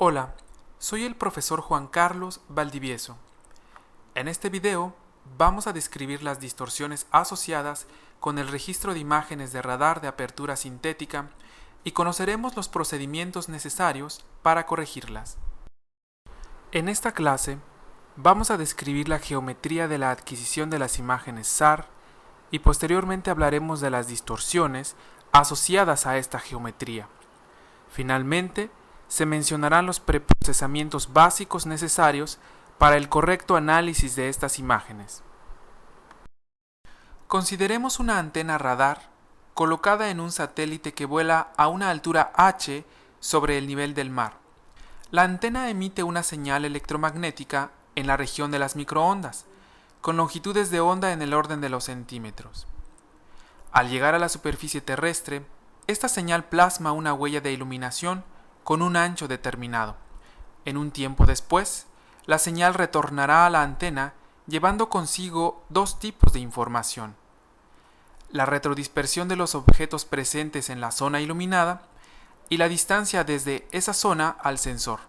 Hola, soy el profesor Juan Carlos Valdivieso. En este video vamos a describir las distorsiones asociadas con el registro de imágenes de radar de apertura sintética y conoceremos los procedimientos necesarios para corregirlas. En esta clase vamos a describir la geometría de la adquisición de las imágenes SAR y posteriormente hablaremos de las distorsiones asociadas a esta geometría. Finalmente, se mencionarán los preprocesamientos básicos necesarios para el correcto análisis de estas imágenes. Consideremos una antena radar colocada en un satélite que vuela a una altura h sobre el nivel del mar. La antena emite una señal electromagnética en la región de las microondas, con longitudes de onda en el orden de los centímetros. Al llegar a la superficie terrestre, esta señal plasma una huella de iluminación con un ancho determinado. En un tiempo después, la señal retornará a la antena llevando consigo dos tipos de información: la retrodispersión de los objetos presentes en la zona iluminada y la distancia desde esa zona al sensor.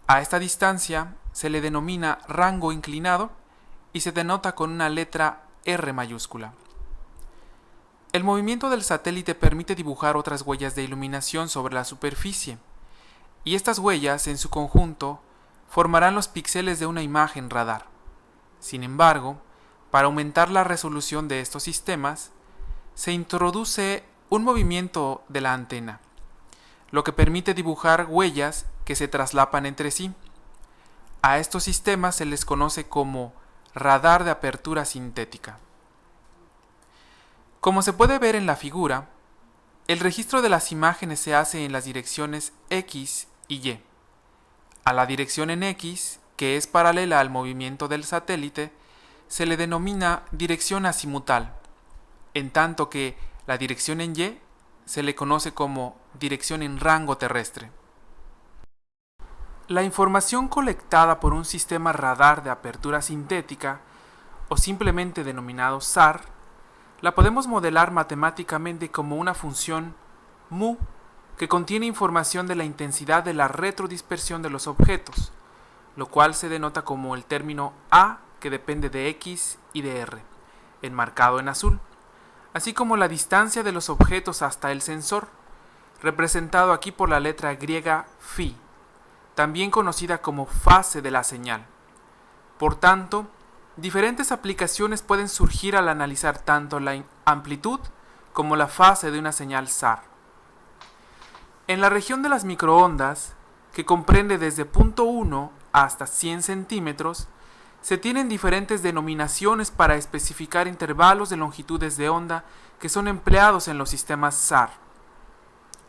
A esta distancia se le denomina rango inclinado y se denota con una letra R mayúscula. El movimiento del satélite permite dibujar otras huellas de iluminación sobre la superficie, y estas huellas, en su conjunto, formarán los píxeles de una imagen radar. Sin embargo, para aumentar la resolución de estos sistemas, se introduce un movimiento de la antena, lo que permite dibujar huellas que se traslapan entre sí. A estos sistemas se les conoce como radar de apertura sintética. Como se puede ver en la figura, el registro de las imágenes se hace en las direcciones X y Y. A la dirección en X, que es paralela al movimiento del satélite, se le denomina dirección azimutal, en tanto que la dirección en Y se le conoce como dirección en rango terrestre. La información colectada por un sistema radar de apertura sintética, o simplemente denominado SAR, la podemos modelar matemáticamente como una función mu que contiene información de la intensidad de la retrodispersión de los objetos, lo cual se denota como el término A, que depende de X y de R, enmarcado en azul, así como la distancia de los objetos hasta el sensor, representado aquí por la letra griega phi, también conocida como fase de la señal. Por tanto, diferentes aplicaciones pueden surgir al analizar tanto la amplitud como la fase de una señal SAR. En la región de las microondas, que comprende desde 0.1 hasta 100 centímetros, se tienen diferentes denominaciones para especificar intervalos de longitudes de onda que son empleados en los sistemas SAR.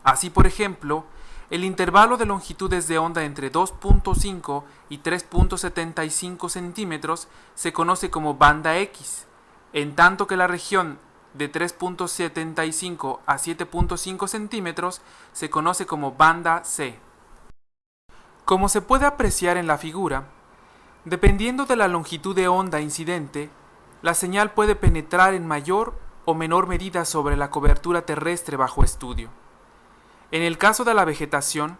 Así, por ejemplo, el intervalo de longitudes de onda entre 2.5 y 3.75 centímetros se conoce como banda X, en tanto que la región de 3.75 a 7.5 centímetros se conoce como banda C. Como se puede apreciar en la figura, dependiendo de la longitud de onda incidente, la señal puede penetrar en mayor o menor medida sobre la cobertura terrestre bajo estudio. En el caso de la vegetación,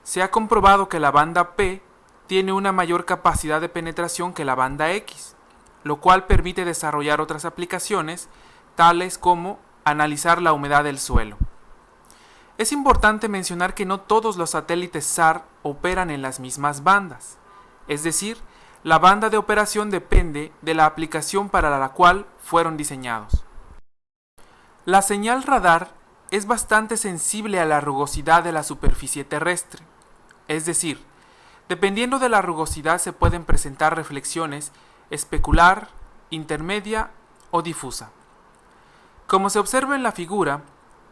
se ha comprobado que la banda P tiene una mayor capacidad de penetración que la banda X, lo cual permite desarrollar otras aplicaciones, tales como analizar la humedad del suelo. Es importante mencionar que no todos los satélites SAR operan en las mismas bandas, es decir, la banda de operación depende de la aplicación para la cual fueron diseñados. La señal radar es bastante sensible a la rugosidad de la superficie terrestre, es decir, dependiendo de la rugosidad se pueden presentar reflexiones especular, intermedia o difusa. Como se observa en la figura,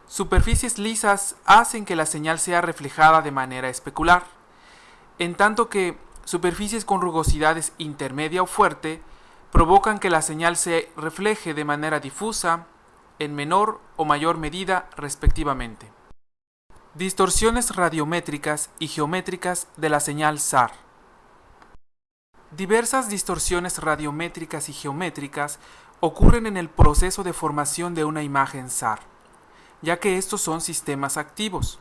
superficies lisas hacen que la señal sea reflejada de manera especular, en tanto que superficies con rugosidades intermedia o fuerte provocan que la señal se refleje de manera difusa, en menor o mayor medida respectivamente. Distorsiones radiométricas y geométricas de la señal SAR. Diversas distorsiones radiométricas y geométricas ocurren en el proceso de formación de una imagen SAR, ya que estos son sistemas activos.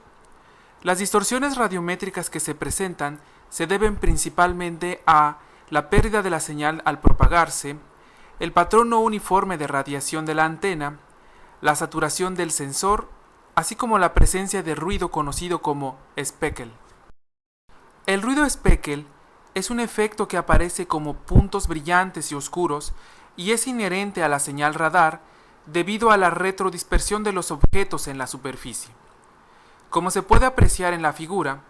Las distorsiones radiométricas que se presentan se deben principalmente a la pérdida de la señal al propagarse, el patrón no uniforme de radiación de la antena, la saturación del sensor, así como la presencia de ruido conocido como speckle. El ruido speckle es un efecto que aparece como puntos brillantes y oscuros y es inherente a la señal radar debido a la retrodispersión de los objetos en la superficie. Como se puede apreciar en la figura,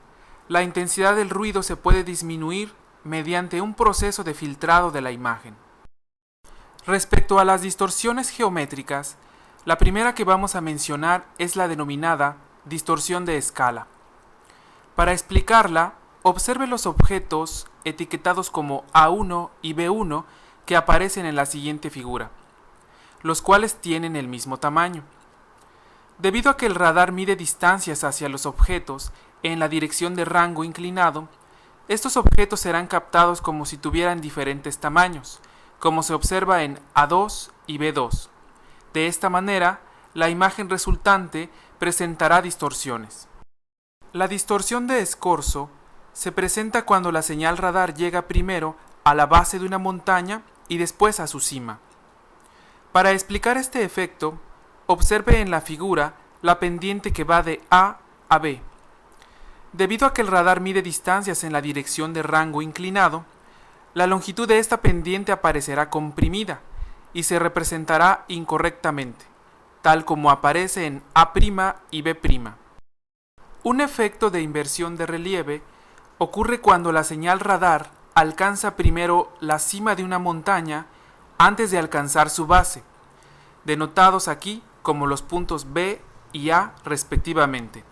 la intensidad del ruido se puede disminuir mediante un proceso de filtrado de la imagen. Respecto a las distorsiones geométricas, la primera que vamos a mencionar es la denominada distorsión de escala. Para explicarla, observe los objetos etiquetados como A1 y B1 que aparecen en la siguiente figura, los cuales tienen el mismo tamaño. Debido a que el radar mide distancias hacia los objetos en la dirección de rango inclinado, estos objetos serán captados como si tuvieran diferentes tamaños, como se observa en A2 y B2. De esta manera, la imagen resultante presentará distorsiones. La distorsión de escorzo se presenta cuando la señal radar llega primero a la base de una montaña y después a su cima. Para explicar este efecto, observe en la figura la pendiente que va de A a B. Debido a que el radar mide distancias en la dirección de rango inclinado, la longitud de esta pendiente aparecerá comprimida y se representará incorrectamente, tal como aparece en A' y B'. Un efecto de inversión de relieve ocurre cuando la señal radar alcanza primero la cima de una montaña antes de alcanzar su base, denotados aquí como los puntos B y A respectivamente.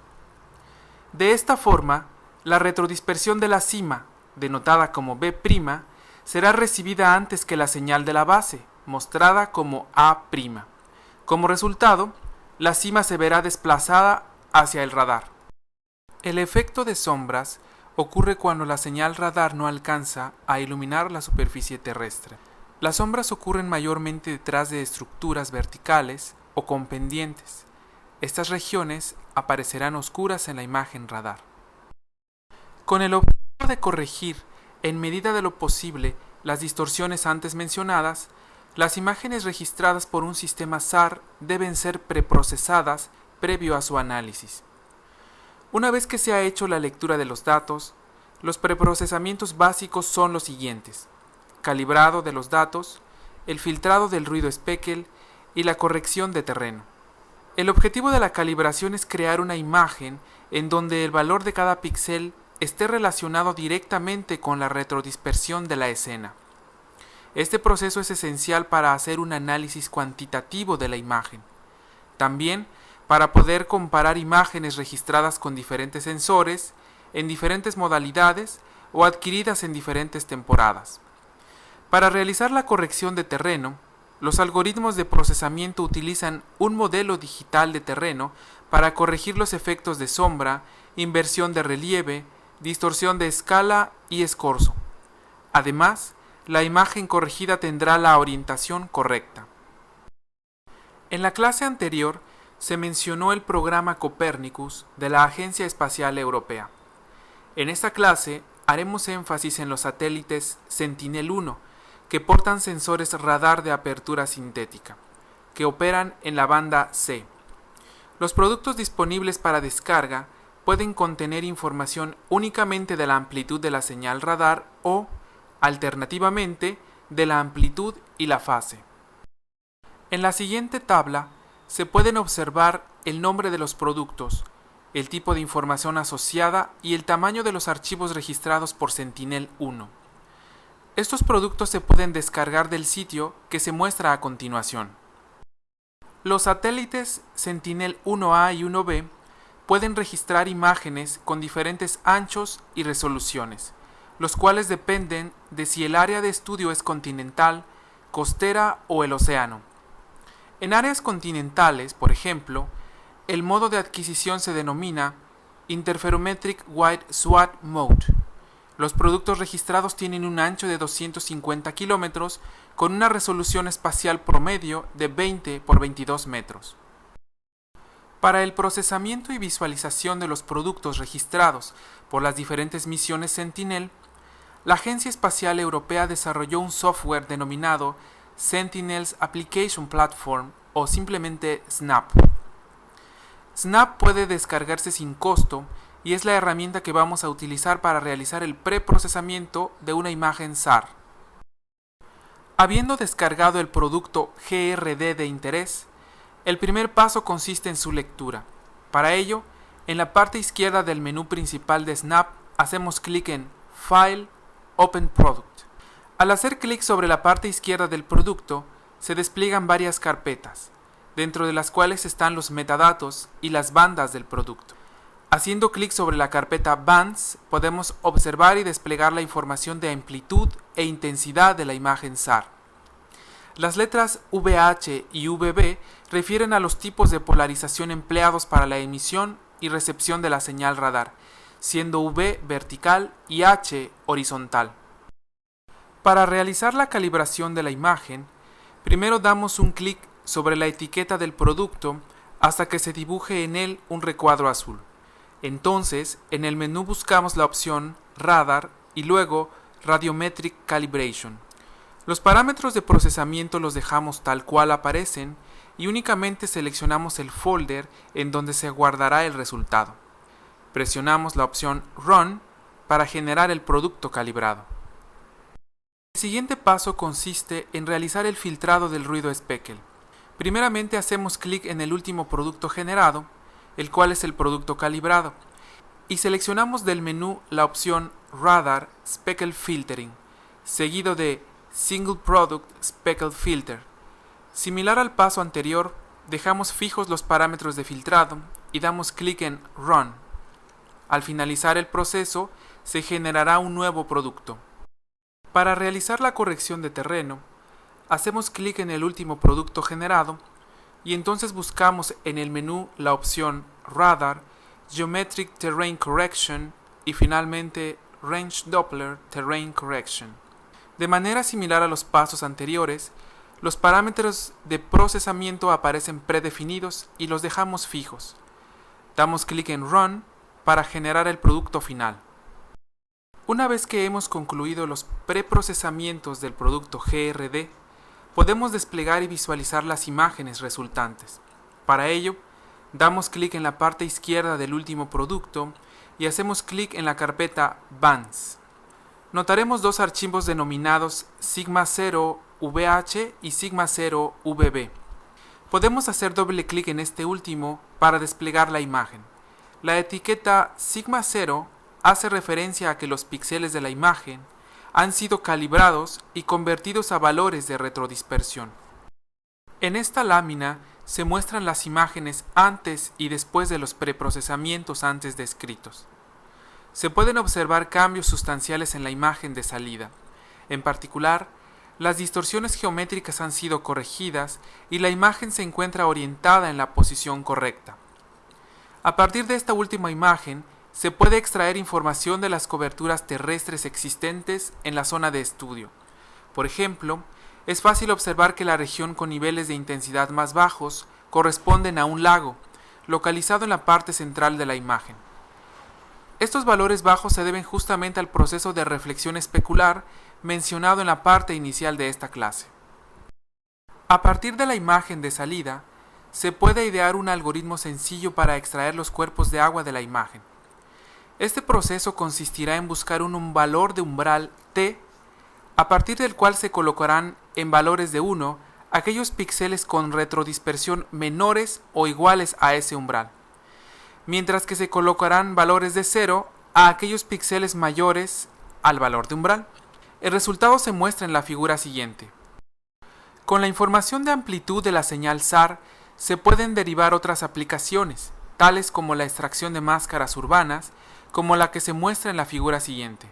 De esta forma, la retrodispersión de la cima, denotada como B', será recibida antes que la señal de la base, mostrada como A'. Como resultado, la cima se verá desplazada hacia el radar. El efecto de sombras ocurre cuando la señal radar no alcanza a iluminar la superficie terrestre. Las sombras ocurren mayormente detrás de estructuras verticales o con pendientes. Estas regiones aparecerán oscuras en la imagen radar. Con el objetivo de corregir, en medida de lo posible, las distorsiones antes mencionadas, las imágenes registradas por un sistema SAR deben ser preprocesadas previo a su análisis. Una vez que se ha hecho la lectura de los datos, los preprocesamientos básicos son los siguientes: calibrado de los datos, el filtrado del ruido speckle y la corrección de terreno. El objetivo de la calibración es crear una imagen en donde el valor de cada píxel esté relacionado directamente con la retrodispersión de la escena. Este proceso es esencial para hacer un análisis cuantitativo de la imagen. También para poder comparar imágenes registradas con diferentes sensores, en diferentes modalidades o adquiridas en diferentes temporadas. Para realizar la corrección de terreno, los algoritmos de procesamiento utilizan un modelo digital de terreno para corregir los efectos de sombra, inversión de relieve, distorsión de escala y escorzo. Además, la imagen corregida tendrá la orientación correcta. En la clase anterior se mencionó el programa Copernicus de la Agencia Espacial Europea. En esta clase haremos énfasis en los satélites Sentinel-1, que portan sensores radar de apertura sintética, que operan en la banda C. Los productos disponibles para descarga pueden contener información únicamente de la amplitud de la señal radar o, alternativamente, de la amplitud y la fase. En la siguiente tabla se pueden observar el nombre de los productos, el tipo de información asociada y el tamaño de los archivos registrados por Sentinel-1. Estos productos se pueden descargar del sitio que se muestra a continuación. Los satélites Sentinel-1A y 1B pueden registrar imágenes con diferentes anchos y resoluciones, los cuales dependen de si el área de estudio es continental, costera o el océano. En áreas continentales, por ejemplo, el modo de adquisición se denomina Interferometric Wide Swath Mode. Los productos registrados tienen un ancho de 250 kilómetros con una resolución espacial promedio de 20 por 22 metros. Para el procesamiento y visualización de los productos registrados por las diferentes misiones Sentinel, la Agencia Espacial Europea desarrolló un software denominado Sentinel's Application Platform o simplemente SNAP. SNAP puede descargarse sin costo y es la herramienta que vamos a utilizar para realizar el preprocesamiento de una imagen SAR. Habiendo descargado el producto GRD de interés, el primer paso consiste en su lectura. Para ello, en la parte izquierda del menú principal de SNAP hacemos clic en File, Open Product. Al hacer clic sobre la parte izquierda del producto, se despliegan varias carpetas, dentro de las cuales están los metadatos y las bandas del producto. Haciendo clic sobre la carpeta Bands, podemos observar y desplegar la información de amplitud e intensidad de la imagen SAR. Las letras VH y VB refieren a los tipos de polarización empleados para la emisión y recepción de la señal radar, siendo V vertical y H horizontal. Para realizar la calibración de la imagen, primero damos un clic sobre la etiqueta del producto hasta que se dibuje en él un recuadro azul. Entonces, en el menú buscamos la opción Radar y luego Radiometric Calibration. Los parámetros de procesamiento los dejamos tal cual aparecen y únicamente seleccionamos el folder en donde se guardará el resultado. Presionamos la opción Run para generar el producto calibrado. El siguiente paso consiste en realizar el filtrado del ruido speckle. Primeramente hacemos clic en el último producto generado, el cual es el producto calibrado, y seleccionamos del menú la opción Radar Speckle Filtering, seguido de Single Product Speckle Filter. Similar al paso anterior, dejamos fijos los parámetros de filtrado y damos clic en Run. Al finalizar el proceso, se generará un nuevo producto. Para realizar la corrección de terreno, hacemos clic en el último producto generado y entonces buscamos en el menú la opción Radar, Geometric Terrain Correction y finalmente Range Doppler Terrain Correction. De manera similar a los pasos anteriores, los parámetros de procesamiento aparecen predefinidos y los dejamos fijos. Damos clic en Run para generar el producto final. Una vez que hemos concluido los preprocesamientos del producto GRD, podemos desplegar y visualizar las imágenes resultantes. Para ello, damos clic en la parte izquierda del último producto y hacemos clic en la carpeta Bands. Notaremos dos archivos denominados Sigma0VH y Sigma0VB. Podemos hacer doble clic en este último para desplegar la imagen. La etiqueta Sigma0 hace referencia a que los píxeles de la imagen han sido calibrados y convertidos a valores de retrodispersión. En esta lámina se muestran las imágenes antes y después de los preprocesamientos antes descritos. Se pueden observar cambios sustanciales en la imagen de salida. En particular, las distorsiones geométricas han sido corregidas y la imagen se encuentra orientada en la posición correcta. A partir de esta última imagen, se puede extraer información de las coberturas terrestres existentes en la zona de estudio. Por ejemplo, es fácil observar que la región con niveles de intensidad más bajos corresponden a un lago, localizado en la parte central de la imagen. Estos valores bajos se deben justamente al proceso de reflexión especular mencionado en la parte inicial de esta clase. A partir de la imagen de salida, se puede idear un algoritmo sencillo para extraer los cuerpos de agua de la imagen. Este proceso consistirá en buscar un valor de umbral T, a partir del cual se colocarán en valores de 1 aquellos píxeles con retrodispersión menores o iguales a ese umbral, mientras que se colocarán valores de 0 a aquellos píxeles mayores al valor de umbral. El resultado se muestra en la figura siguiente. Con la información de amplitud de la señal SAR se pueden derivar otras aplicaciones, tales como la extracción de máscaras urbanas, como la que se muestra en la figura siguiente.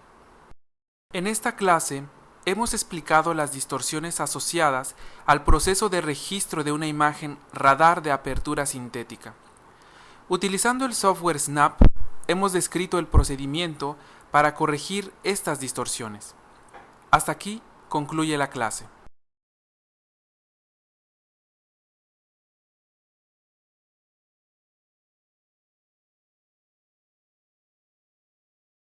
En esta clase hemos explicado las distorsiones asociadas al proceso de registro de una imagen radar de apertura sintética. Utilizando el software SNAP, hemos descrito el procedimiento para corregir estas distorsiones. Hasta aquí concluye la clase.